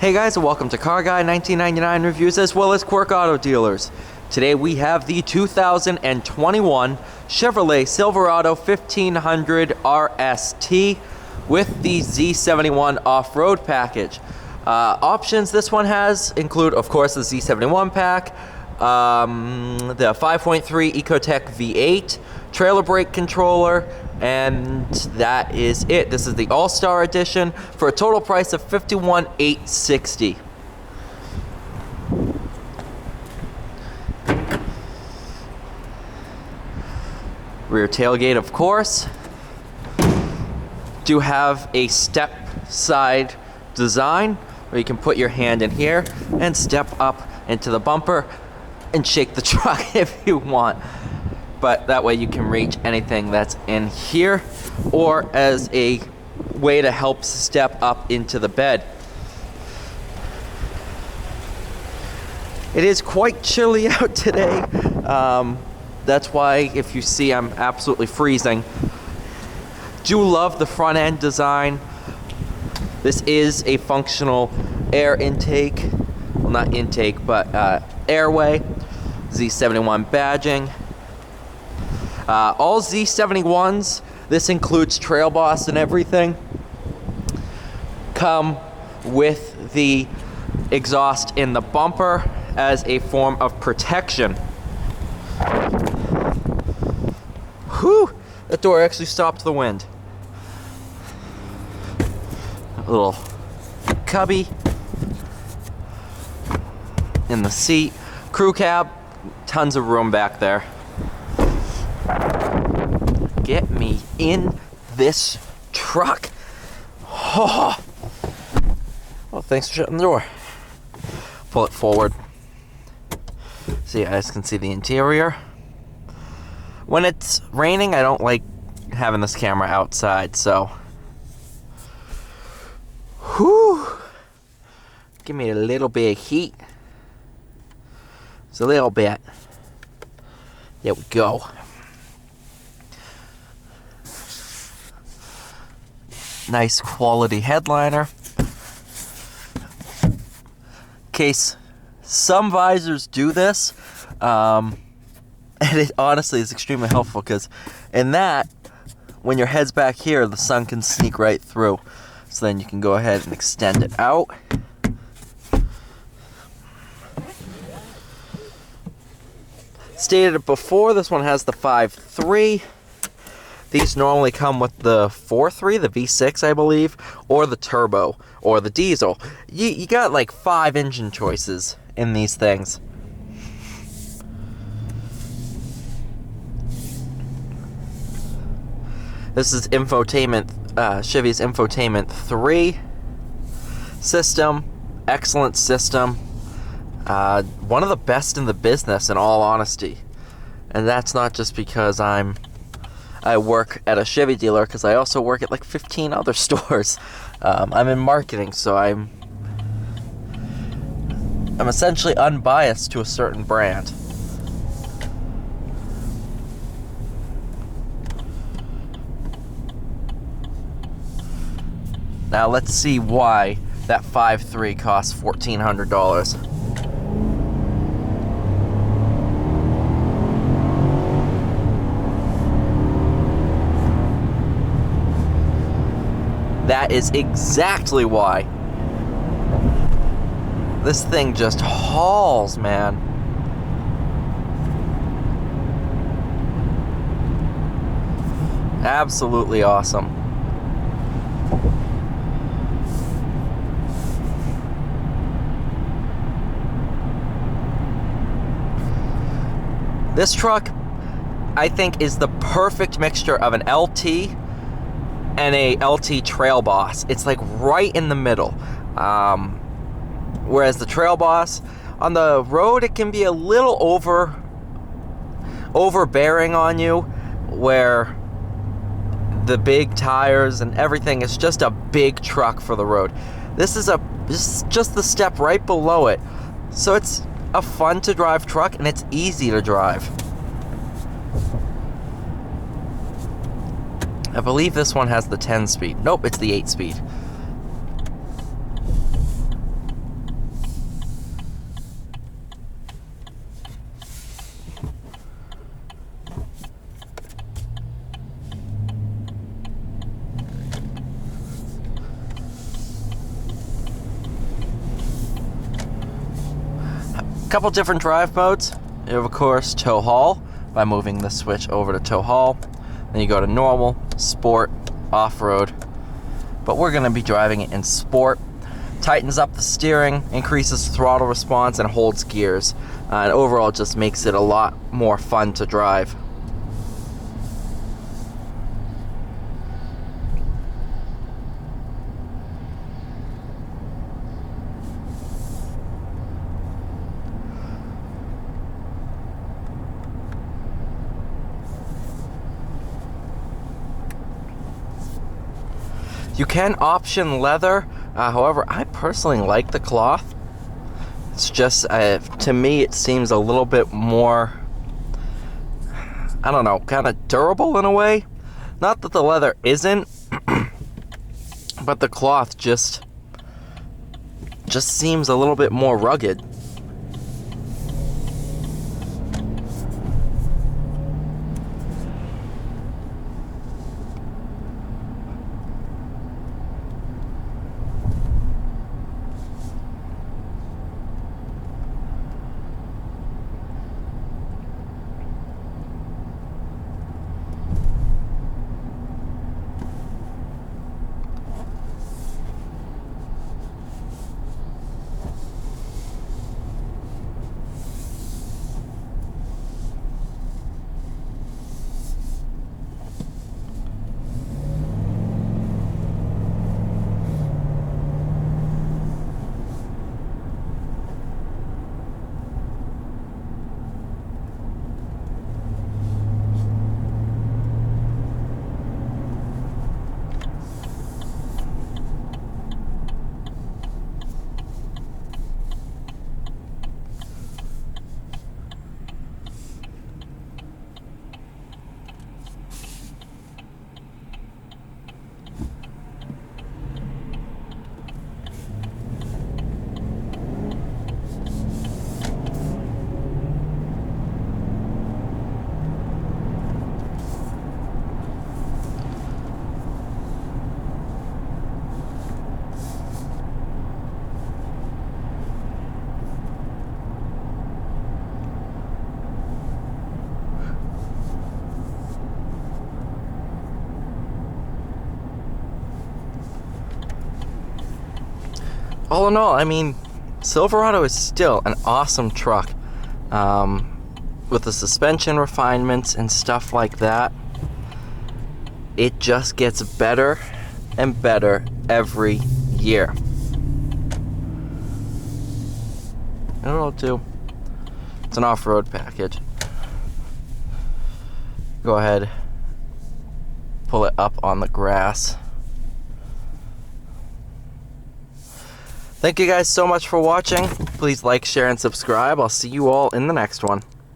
Hey guys, and welcome to Car Guy 1999 Reviews as well as Quirk Auto Dealers. Today we have the 2021 Chevrolet Silverado 1500 RST with the Z71 off-road package. Options this one has include, of course, the Z71 pack, the 5.3 Ecotec V8, trailer brake controller, and that is it. This is the All-Star Edition for a total price of $51,860. Rear tailgate, of course. Do have a step side design where you can put your hand in here and step up into the bumper and shake the truck if you want. But that way you can reach anything that's in here, or as a way to help step up into the bed. It is quite chilly out today. That's why if you see I'm absolutely freezing. Do love the front end design. This is a functional air intake. Well, not intake, but airway. Z71 badging. All Z71s, this includes Trail Boss and everything, come with the exhaust in the bumper as a form of protection. Whew! That door actually stopped the wind. A little cubby in the seat. Crew cab, tons of room back there. Get me in this truck. Oh, thanks for shutting the door. Pull it forward so you guys can see the interior. When it's raining, I don't like having this camera outside, so. Whew. Give me a little bit of heat. Just a little bit. There we go. Nice quality headliner. In case some visors do this, and it honestly is extremely helpful because in that, when your head's back here, the sun can sneak right through. So then you can go ahead and extend it out. Stated it before, this one has the 5.3. These normally come with the 4.3, the V6, I believe, or the turbo, or the diesel. You got like 5 engine choices in these things. This is infotainment, Chevy's Infotainment 3 system. Excellent system. One of the best in the business, in all honesty. And that's not just because I work at a Chevy dealer, because I also work at like 15 other stores. I'm in marketing, so I'm essentially unbiased to a certain brand. Now let's see why that 5.3 costs $1,400. That is exactly why. This thing just hauls, man. Absolutely awesome. This truck, I think, is the perfect mixture of an LT and a LT Trail Boss. It's like right in the middle. Whereas the Trail Boss, on the road, it can be a little overbearing on you, where the big tires and everything is just a big truck for the road. This is just the step right below it. So it's a fun to drive truck, and it's easy to drive. I believe this one has the 10 speed. Nope, it's the 8 speed. couple different drive modes. You have, of course, tow haul by moving the switch over to tow haul. Then you go to normal, sport, off-road. But we're going to be driving it in sport. Tightens up the steering, increases throttle response, and holds gears. And overall just makes it a lot more fun to drive. You can option leather, however, I personally like the cloth. It's just, to me, it seems a little bit more, I don't know, kind of durable in a way. Not that the leather isn't, but the cloth just seems a little bit more rugged. All in all, I mean, Silverado is still an awesome truck. With the suspension refinements and stuff like that, it just gets better and better every year. And it'll do. It's an off-road package. Go ahead, pull it up on the grass. Thank you guys so much for watching. Please like, share, and subscribe. I'll see you all in the next one.